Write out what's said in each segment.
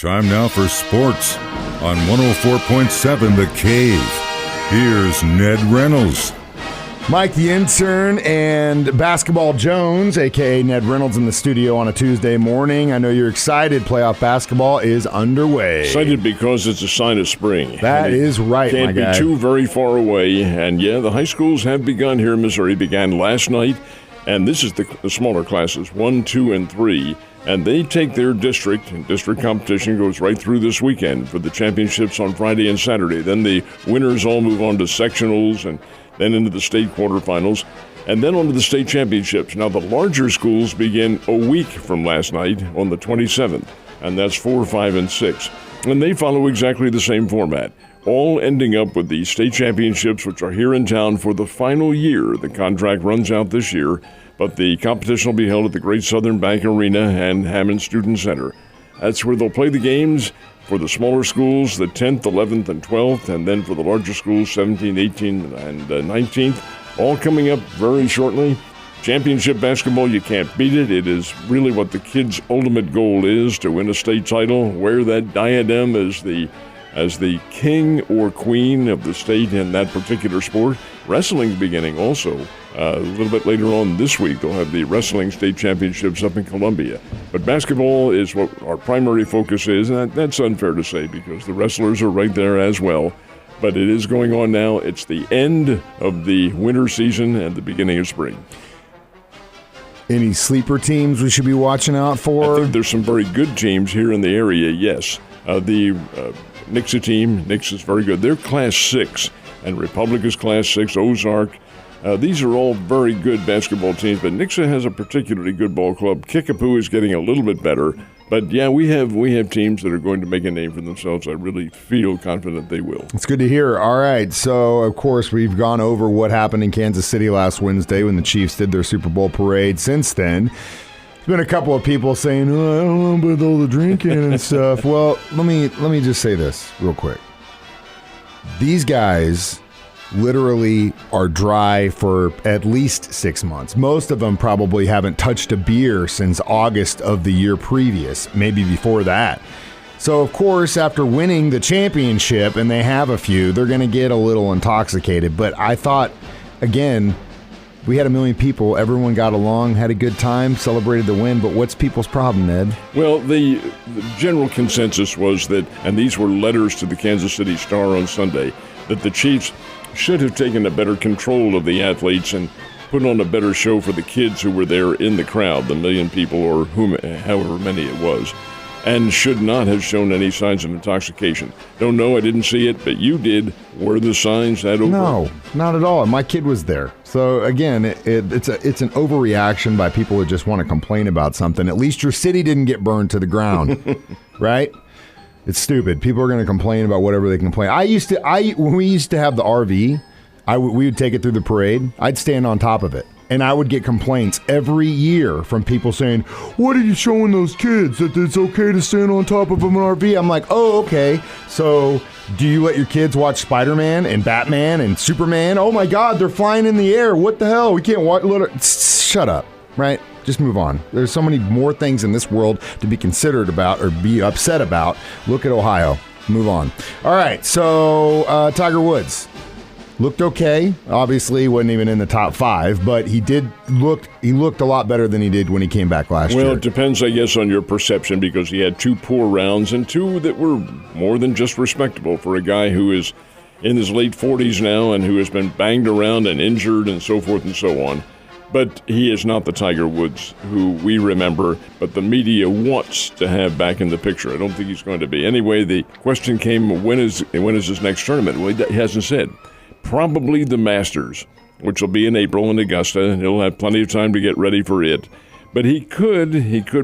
Time now for sports on 104.7 The Cave. Here's Ned Reynolds. Mike the Intern and Basketball Jones, a.k.a. Ned Reynolds, in the studio on a Tuesday morning. I know you're excited. Playoff basketball is underway. Excited because it's a sign of spring. That is right, my guy. Can't be too very far away. And, yeah, the high schools have begun here in Missouri. Began last night. And this is the smaller classes, 1, 2, and 3. And they take their district, and district competition goes right through this weekend for the championships on Friday and Saturday. Then the winners all move on to sectionals and then into the state quarterfinals, and then on to the state championships. Now, the larger schools begin a week from last night on the 27th, and that's 4, 5, and 6. And they follow exactly the same format, all ending up with the state championships, which are here in town for the final year. The contract runs out this year, but the competition will be held at the Great Southern Bank Arena and Hammond Student Center. That's where they'll play the games for the smaller schools, the 10th, 11th, and 12th, and then for the larger schools, 17th, 18th, and 19th, all coming up very shortly. Championship basketball, you can't beat it. It is really what the kids' ultimate goal is, to win a state title, wear that diadem as the king or queen of the state in that particular sport. Wrestling's beginning also. A little bit later on this week, they'll have the wrestling state championships up in Columbia. But basketball is what our primary focus is, and that's unfair to say because the wrestlers are right there as well. But it is going on now. It's the end of the winter season and the beginning of spring. Any sleeper teams we should be watching out for? I think there's some very good teams here in the area, yes. The Nixa team, Nixa's very good. They're Class 6, and Republic is Class 6, Ozark. These are all very good basketball teams, but Nixa has a particularly good ball club. Kickapoo is getting a little bit better. But, yeah, we have teams that are going to make a name for themselves. I really feel confident they will. It's good to hear. All right. So, of course, we've gone over what happened in Kansas City last Wednesday when the Chiefs did their Super Bowl parade. Since then, there's been a couple of people saying, I don't know about all the drinking and stuff. Well, let me just say this real quick. These guys literally are dry for at least 6 months. Most of them probably haven't touched a beer since August of the year previous, maybe before that. So, of course, after winning the championship, and they have a few, they're going to get a little intoxicated. But I thought, again, we had 1 million people. Everyone got along, had a good time, celebrated the win. But what's people's problem, Ned? Well, the general consensus was that, and these were letters to the Kansas City Star on Sunday, that the Chiefs should have taken a better control of the athletes and put on a better show for the kids who were there in the crowd, the 1 million people or however many it was, and should not have shown any signs of intoxication. Don't know, I didn't see it, but you did. Were the signs that over? No, not at all. My kid was there. So, again, it's an overreaction by people who just want to complain about something. At least your city didn't get burned to the ground, right? It's stupid. People are going to complain about whatever they complain. When we used to have the RV, we would take it through the parade. I'd stand on top of it, and I would get complaints every year from people saying, "What are you showing those kids that it's okay to stand on top of an RV?" I'm like, "Oh, okay. So, do you let your kids watch Spider-Man and Batman and Superman? Oh my God, they're flying in the air. What the hell? We can't watch." Shut up, right? Just move on. There's so many more things in this world to be considered about or be upset about. Look at Ohio. Move on. All right, so Tiger Woods looked okay. Obviously, wasn't even in the top 5, but he looked a lot better than he did when he came back last year. Well, it depends, I guess, on your perception, because he had 2 poor rounds and 2 that were more than just respectable for a guy who is in his late 40s now and who has been banged around and injured and so forth and so on. But he is not the Tiger Woods who we remember, but the media wants to have back in the picture. I don't think he's going to be. Anyway, the question came, when is his next tournament? Well, he hasn't said. Probably the Masters, which will be in April in Augusta, and he'll have plenty of time to get ready for it. But he could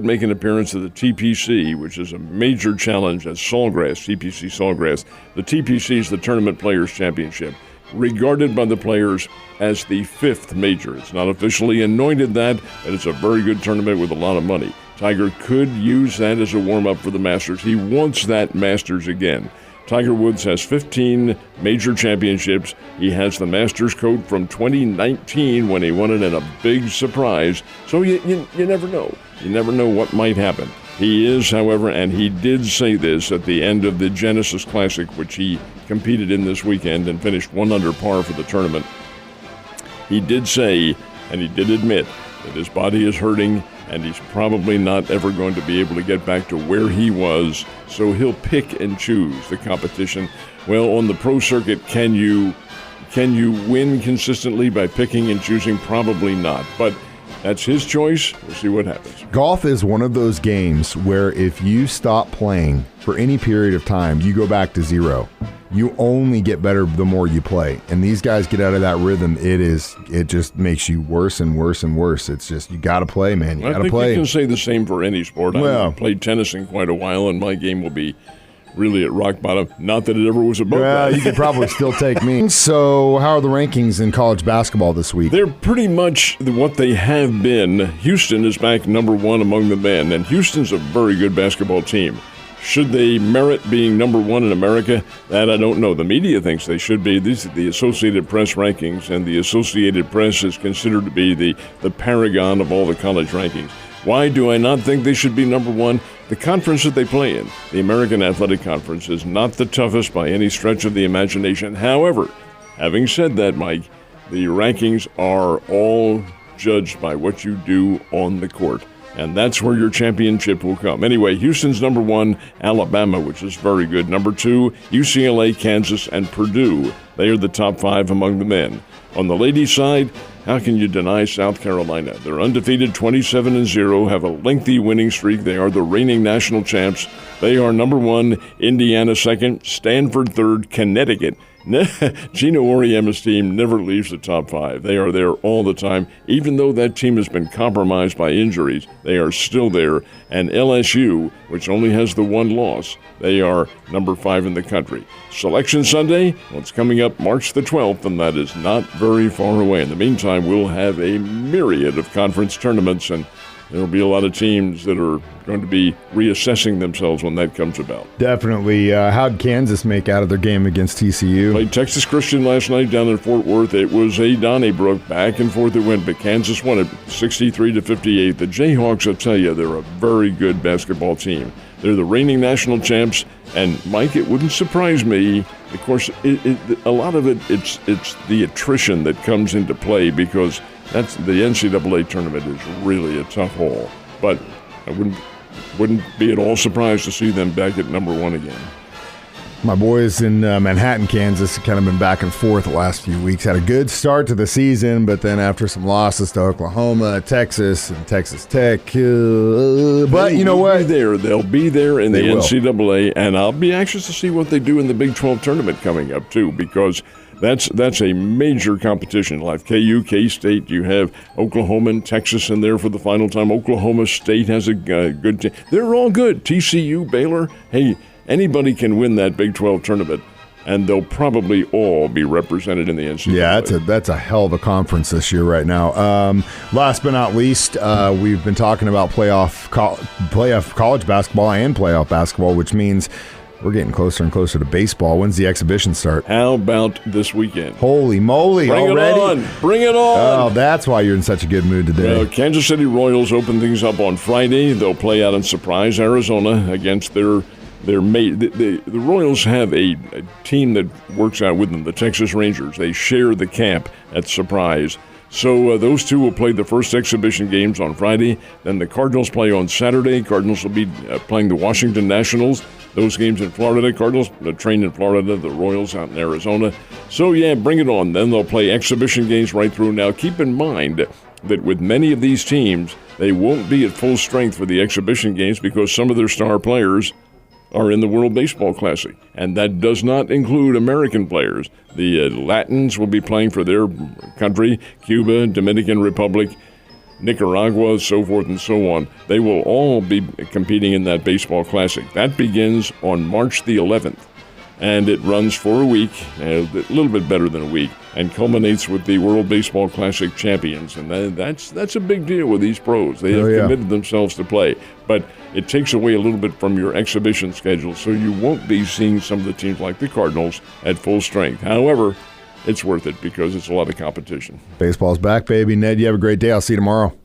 make an appearance at the TPC, which is a major challenge at Sawgrass, TPC Sawgrass. The TPC is the Tournament Players Championship, regarded by the players as the 5th major. It's not officially anointed that, and it's a very good tournament with a lot of money. Tiger could use that as a warm-up for the Masters. He wants that Masters again. Tiger Woods has 15 major championships. He has the Masters coat from 2019 when he won it in a big surprise. So you never know. You never know what might happen. He is, however, and he did say this at the end of the Genesis Classic, which he competed in this weekend and finished 1 under par for the tournament. He did say, and he did admit, that his body is hurting and he's probably not ever going to be able to get back to where he was, so he'll pick and choose the competition. Well, on the pro circuit, can you win consistently by picking and choosing? Probably not, but that's his choice. We'll see what happens. Golf is one of those games where if you stop playing for any period of time, you go back to zero. You only get better the more you play. And these guys get out of that rhythm. It just makes you worse and worse and worse. It's just, you got to play, man. You got to play. I think you can say the same for any sport. Well, I've played tennis in quite a while, and my game will be really at rock bottom. Not that it ever was above well, that. You could probably still take me. So how are the rankings in college basketball this week? They're pretty much what they have been. Houston is back number 1 among the men, and Houston's a very good basketball team. Should they merit being number 1 in America? That I don't know. The media thinks they should be. These are the Associated Press rankings, and the Associated Press is considered to be the paragon of all the college rankings. Why do I not think they should be number 1? The conference that they play in, the American Athletic Conference, is not the toughest by any stretch of the imagination. However, having said that, Mike, the rankings are all judged by what you do on the court. And that's where your championship will come. Anyway, Houston's number 1, Alabama, which is very good. Number 2, UCLA, Kansas, and Purdue. They are the top 5 among the men. On the ladies' side, how can you deny South Carolina? They're undefeated, 27-0, have a lengthy winning streak. They are the reigning national champs. They are number 1, Indiana 2nd, Stanford 3rd, Connecticut. Gino Auriemma's team never leaves the top 5. They are there all the time. Even though that team has been compromised by injuries, they are still there. And LSU, which only has the 1 loss, they are number 5 in the country. Selection Sunday, well, it's coming up March the 12th, and that is not very far away. In the meantime, we'll have a myriad of conference tournaments, and there will be a lot of teams that are going to be reassessing themselves when that comes about. Definitely. How'd Kansas make out of their game against TCU? Played Texas Christian last night down in Fort Worth. It was a Donnybrook, back and forth it went, but Kansas won it 63-58. The Jayhawks, I'll tell you, they're a very good basketball team. They're the reigning national champs, and Mike, it wouldn't surprise me. Of course, a lot of it's the attrition that comes into play, because that's the NCAA tournament is really a tough haul. But I wouldn't be at all surprised to see them back at number 1 again. My boys in Manhattan, Kansas, have kind of been back and forth the last few weeks. Had a good start to the season, but then after some losses to Oklahoma, Texas, and Texas Tech. But you know what? They'll be there in the They will. NCAA, and I'll be anxious to see what they do in the Big 12 tournament coming up, too, because that's a major competition. Like KU, K-State, you have Oklahoma and Texas in there for the final time. Oklahoma State has a good team. They're all good. TCU, Baylor, hey, anybody can win that Big 12 tournament, and they'll probably all be represented in the NCAA. Yeah, that's a hell of a conference this year right now. Last but not least, we've been talking about playoff college basketball and playoff basketball, which means we're getting closer and closer to baseball. When's the exhibition start? How about this weekend? Holy moly, Bring already? it on! Bring it on! Oh, that's why you're in such a good mood today. Kansas City Royals open things up on Friday. They'll play out in Surprise, Arizona, against their mate. The Royals have a team that works out with them, the Texas Rangers. They share the camp at Surprise. So those two will play the first exhibition games on Friday. Then the Cardinals play on Saturday. Cardinals will be playing the Washington Nationals. Those games in Florida. Cardinals train in Florida. The Royals out in Arizona. So, yeah, bring it on. Then they'll play exhibition games right through. Now, keep in mind that with many of these teams, they won't be at full strength for the exhibition games because some of their star players are in the World Baseball Classic, and that does not include American players. The Latins will be playing for their country, Cuba, Dominican Republic, Nicaragua, so forth and so on. They will all be competing in that Baseball Classic. That begins on March the 11th, and it runs for a week, a little bit better than a week, and culminates with the World Baseball Classic champions. And that's a big deal with these pros. They have committed themselves to play. But it takes away a little bit from your exhibition schedule, so you won't be seeing some of the teams like the Cardinals at full strength. However, it's worth it because it's a lot of competition. Baseball's back, baby. Ned, you have a great day. I'll see you tomorrow.